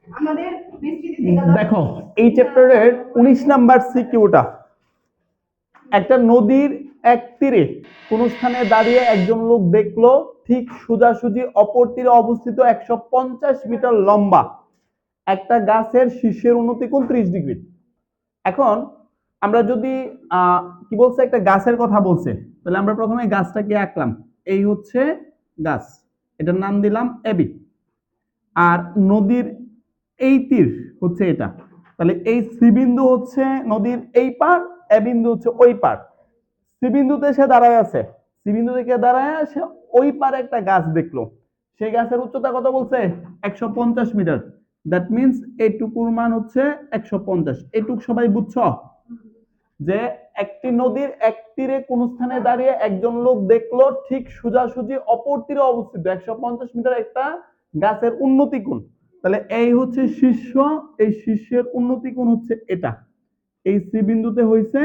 আমাদের দেখো এই চ্যাপ্টারের 19 নাম্বার সিকিউটা, একটা নদীর এক তীরে কোন স্থানে দাঁড়িয়ে একজন লোক দেখলো ঠিক সোজাসুজি অপর তীরে অবস্থিত 150 মিটার লম্বা একটা গাছের শীর্ষের উন্নতি কোণ 30 ডিগ্রি। এখন আমরা যদি কি বলছে, একটা গাছের কথা বলছে, তাহলে আমরা প্রথমে গাছটাকে আঁকলাম। এই হচ্ছে গাছ, এটার নাম দিলাম এবি। আর নদীর এই তীর হচ্ছে এটা, তাহলে এই সি বিন্দু হচ্ছে নদীর এই পার, এ বিন্দু হচ্ছে ওই পার। সি বিন্দুতে সে দাঁড়ায় আছে, সি বিন্দু থেকে দাঁড়ায় সে ওই পারে একটা গাছ দেখলো। সেই গাছের উচ্চতা কত বলছে? 150 মিটার। দ্যাট মিনস এইটুকুর মান হচ্ছে 150। এইটুক সবাই বুঝছো যে একটি নদীর এক তীরে কোন স্থানে দাঁড়িয়ে একজন লোক দেখলো ঠিক সোজাসুজি অপর তীরে অবস্থিত 150 মিটার একটা গাছের উন্নতি কোণ। তাহলে এই হচ্ছে শীর্ষ, এই শীর্ষের উন্নতি কোণ হচ্ছে এটা, এই সি বিন্দুতে হয়েছে,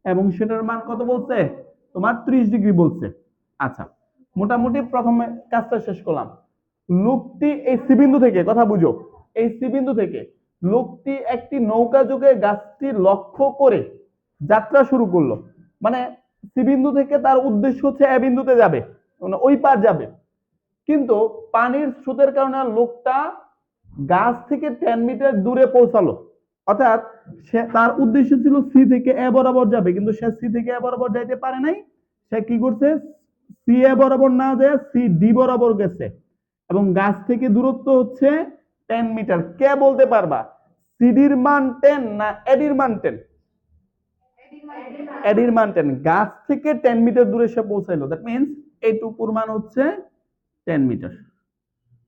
এবং সেটার মান কত বলছে? তোমার 30 ডিগ্রি বলছে। আচ্ছা, মোটামুটি প্রথমে কাজটা শেষ করলাম। লোকটি এই সি বিন্দু থেকে, কথা বুঝো, এই সি বিন্দু থেকে লোকটি একটি নৌকা যোগে গাছটি লক্ষ্য করে যাত্রা শুরু করলো। মানে সি বিন্দু থেকে তার উদ্দেশ্য হচ্ছে এ বিন্দুতে যাবে, মানে ওই পার যাবে। কিন্তু পানির স্রোতের কারণে লোকটা গাছ থেকে 10 মিটার দূরে পৌঁছালো। অর্থাৎ সে, তার উদ্দেশ্য ছিল সি থেকে এ বরাবর যাবে, কিন্তু সে সি থেকে এ বরাবর যাইতে পারে নাই। সে কি করছে? সি এ বরাবর না যায় সি ডি বরাবর গেছে, এবং গাছ থেকে দূরত্ব হচ্ছে 10 মিটার। কে বলতে পারবা সিডির মান 10 না এডির মান 10? এডির মান 10। গাছ থেকে 10 মিটার দূরে সে পৌঁছাইলো, দ্যাট মিনস এইটুকুর মান হচ্ছে 10 মিটার।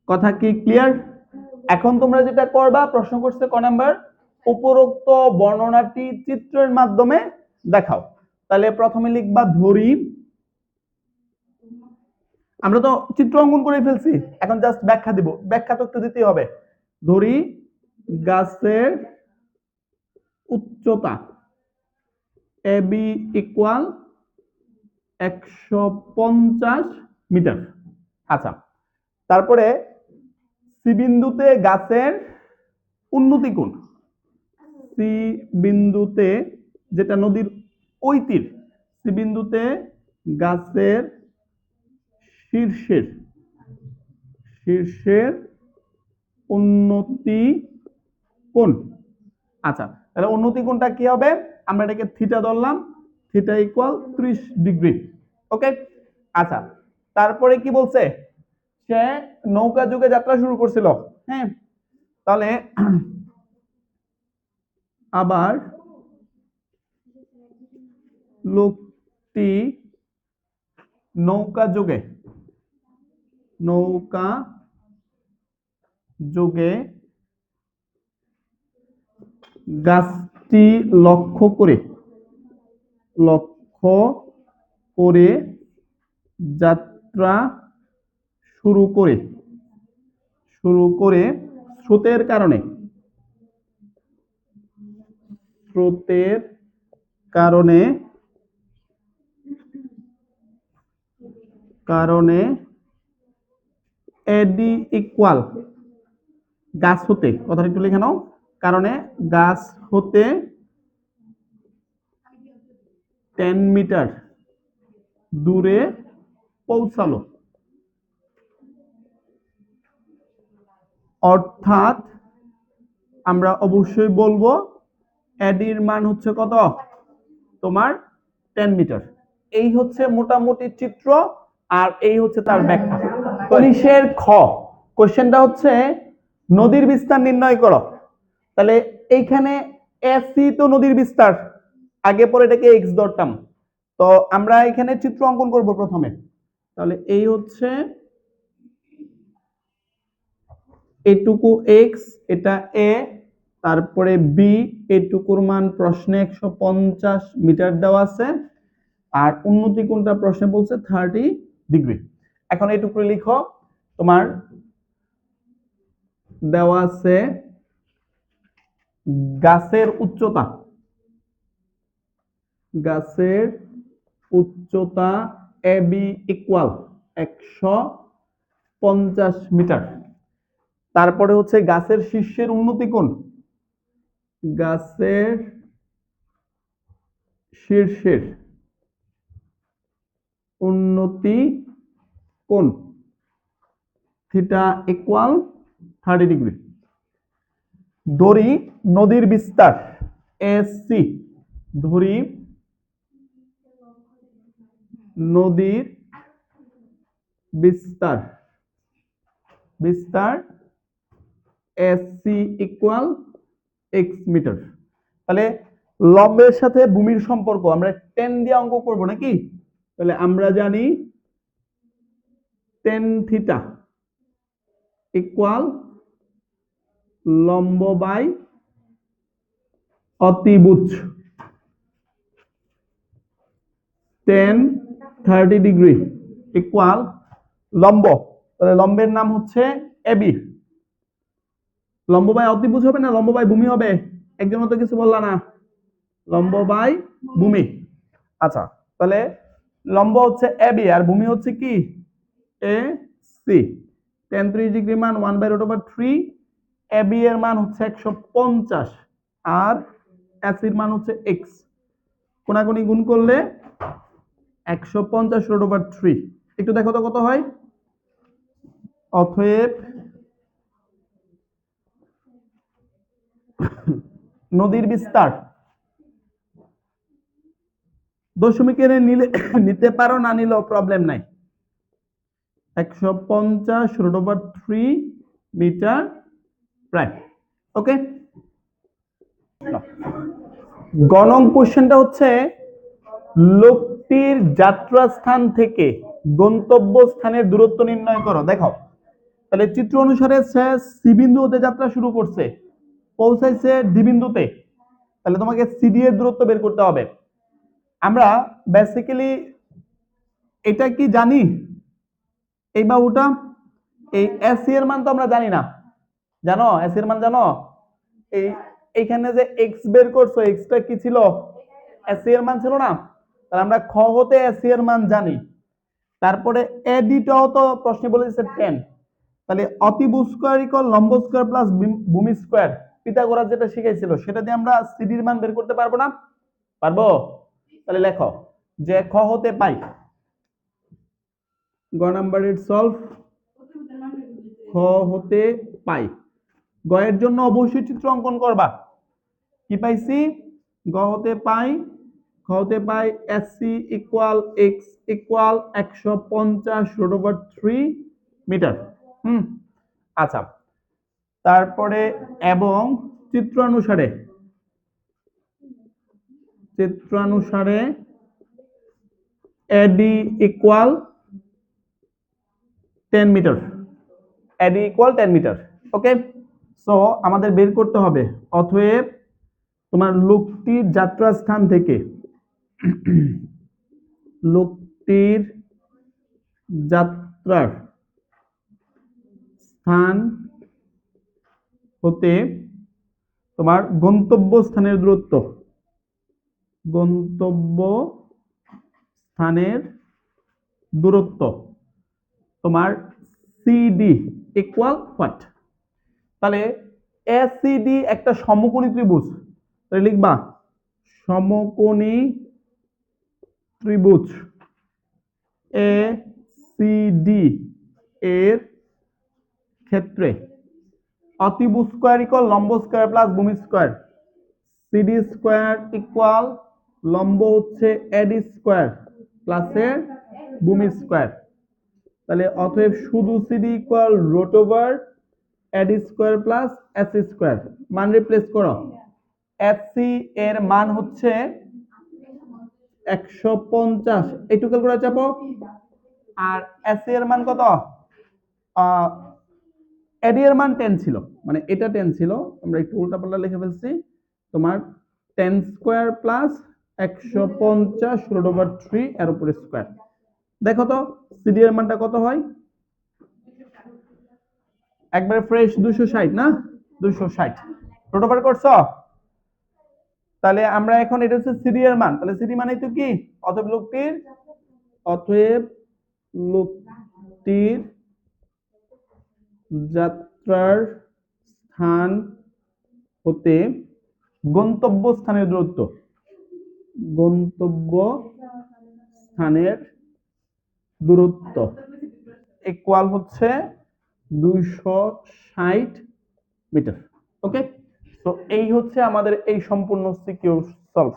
কথা কি ক্লিয়ার? এখন তোমরা যেটা করবা, প্রশ্ন করছে ক নাম্বার, উপরোক্ত বর্ণনাটি চিত্রের মাধ্যমে দেখাও। তাহলে প্রথমে লিখবা ধরি, আমরা তো চিত্র অঙ্কন করে ফেলছি, এখন জাস্ট ব্যাখ্যা দিব। ব্যাখ্যা তো একটু দিতেই হবে। ধরি গাছের উচ্চতা এবি ইকুয়াল 150 মিটার। আচ্ছা, তারপরে সি বিন্দুতে গাছের উন্নতি কোণ, সি বিন্দুতে, যেটা নদীর ওই তীর, সি বিন্দুতে গাছের শীর্ষের শীর্ষের উন্নতি কোণ। আচ্ছা, তাহলে উন্নতি কোণটা কি হবে? আমরা এটাকে থিটা ধরলাম, থিটা ইকুয়াল 30 ডিগ্রি। ওকে। আচ্ছা, তারপরে কি বলছে? সে নৌকা যুগে যাত্রা শুরু করছিল। হ্যাঁ, তাহলে আবার লোকটি নৌকা যোগে গাছটি লক্ষ্য করে যাত্রা শুরু করে স্রোতের কারণে এডি ইকুয়াল, গাছ হতে, কথাটা একটু লিখে নাও, কারণে গাছ হতে 10 মিটার দূরে পৌঁছালো। অর্থাৎ আমরা অবশ্যই বলবো এডির মান হচ্ছে কত? তোমার 10 মিটার। এই হচ্ছে মোটামুটি চিত্র, আর এই হচ্ছে তার ব্যাখ্যা। 19-এর খ কোশ্চেনটা হচ্ছে নদীর বিস্তার নির্ণয় করো। তাহলে এইখানে এসি তো নদীর বিস্তার, আগে পরে এটাকে এক্স ধরতাম। তো আমরা এখানে চিত্র অঙ্কন করব প্রথমে। তাহলে এই হচ্ছে এটুকু এক্স, এটা এ, তারপরে বি, এটুকুর মান প্রশ্নে 150 মিটার দেওয়া আছে, আর উন্নতি কোণটা প্রশ্নে বলছে 30 ডিগ্রি। এখন এটুকু লিখো, তোমার দেওয়া আছে গাছের উচ্চতা এবি ইকুয়াল 150 মিটার। তারপরে হচ্ছে গাছের শীর্ষের উন্নতি কোণ, গাছের শীর্ষের উন্নতি কোণ থিটা ইকুয়াল 30 ডিগ্রি। ধরি নদীর বিস্তার এসি, ধরি নদীর বিস্তার বিস্তার এসি ইকুয়াল এক্স মিটার। তাহলে লম্বের সাথে ভূমির সম্পর্ক আমরা টেন দিয়ে অঙ্ক করব নাকি? তাহলে আমরা জানি টেন থিটা ইকুয়াল লম্ব বাই অতিভুজ, টেন 30 ডিগ্রি ইকুয়াল লম্ব, তাহলে লম্বের নাম হচ্ছে এবি। লম্ব বাই অতিভুজ হবে না লম্ব বাই ভূমি হবে? একজনও তো কিছু বললা না। লম্ব বাই ভূমি। আচ্ছা, তাহলে লম্ব হচ্ছে এবি আর ভূমি হচ্ছে কি এ সি। টেন 30 ডিগ্রি মান 1/√3, এবি এর মান হচ্ছে 150 আর এসির মান হচ্ছে এক্স। কোনাকুনি গুণ করলে 150√3। একটু দেখো তো কত হয়। অতএব নদীর বিস্তার দশমিকের নিলে নিতে পারো, না নিলেও প্রবলেম নাই। 150√3 মিটার প্রায়। ওকে, গণং কোশ্চেনটা হচ্ছে লোকটির যাত্রা স্থান থেকে গন্তব্য স্থানের দূরত্ব নির্ণয় করো। দেখো তাহলে চিত্র অনুসারে সে সি বিন্দু হতে যাত্রা শুরু করছে, পৌঁছাইছে ডি বিন্দুতে, তাহলে তোমাকে সিডি এর দূরত্ব বের করতে হবে। আমরা বেসিক্যালি এটা কি জানি, এই বা ওটা, এই এসি এর মান তো আমরা জানি না, জানো এসি এর মান জানো? এই এইখানে যে এক্স বের করছো, এক্সটা কি ছিল? এসি এর মান ছিল না? তাহলে আমরা খ হতে এসি এর মান জানি। তারপরে এডিটাও তো প্রশ্নে বলেছে 10, তাহলে অতিভুজ স্কয়ার ইকুয়াল লম্ব স্কয়ার প্লাস ভূমি স্কয়ার, পিথাগোরাস যেটা শিখাইছিল সেটা দিয়ে আমরা সিডির মান বের করতে পারবো না? পারবো। তাহলে লেখো যে খ হতে পাই, গ নাম্বারের সলভ, খ হতে পাই। গ এর জন্য অবশ্যই চিত্র অঙ্কন করবা। কি পাইছি? গ হতে পাই, খ হতে পাই AC equal x equal 150√3 metre. আচ্ছা, তারপরে এবং চিত্রানুসারে AD equal 10 metre, AD equal 10 metre. Okay, so আমাদের বের করতে হবে অতএব তোমার লোকটির যাত্রা স্থান থেকে লোকটির যাত্রার স্থান হতে তোমার গন্তব্য স্থানের দূরত্ব, গন্তব্য স্থানের দূরত্ব তোমার সিডি ইকুয়াল হোয়াট? তাহলে এসিডি একটা সমকোণী ত্রিভুজ, তাহলে লিখবা সমকোণী ত্রিভুজ এসিডি এর ক্ষেত্রে অতিভুজ স্কয়ার ইকুয়াল লম্ব স্কয়ার প্লাস ভূমি স্কয়ার, সিডি স্কয়ার ইকুয়াল লম্ব হচ্ছে এডি স্কয়ার প্লাসের ভূমি স্কয়ার। তাহলে অতএব শুধু সিডি ইকুয়াল রুট ওভার এডি স্কয়ার প্লাস এসি স্কয়ার। মান রিপ্লেস করো। এসি এর মান হচ্ছে 150, এইটুকু করে চাপো। আর এসি এর মান কত? এডি এর মান 10 ছিল, মানে এটা 10 ছিল, আমরা একটু উল্টাপাল্টা লিখে ফেলছি। তোমার 10 স্কয়ার প্লাস 150√3 এর উপরে স্কয়ার। দেখো তো সিডি এর মানটা কত হয়? একবারে ফ্রেশ 260 না? 260 রুট ওভার করছো। তাহলে আমরা এখন এটা হচ্ছে সিডি এর মান, তাহলে সিডি মানে তো কি? অতএব লোকটির যাত্রা যাত্রার স্থান হতে গন্তব্য স্থানের দূরত্ব, গন্তব্য স্থানের দূরত্ব ইকুয়াল হচ্ছে 260 মিটার। ওকে, তো এই হচ্ছে আমাদের এই সম্পূর্ণ সিকিউর সলভ।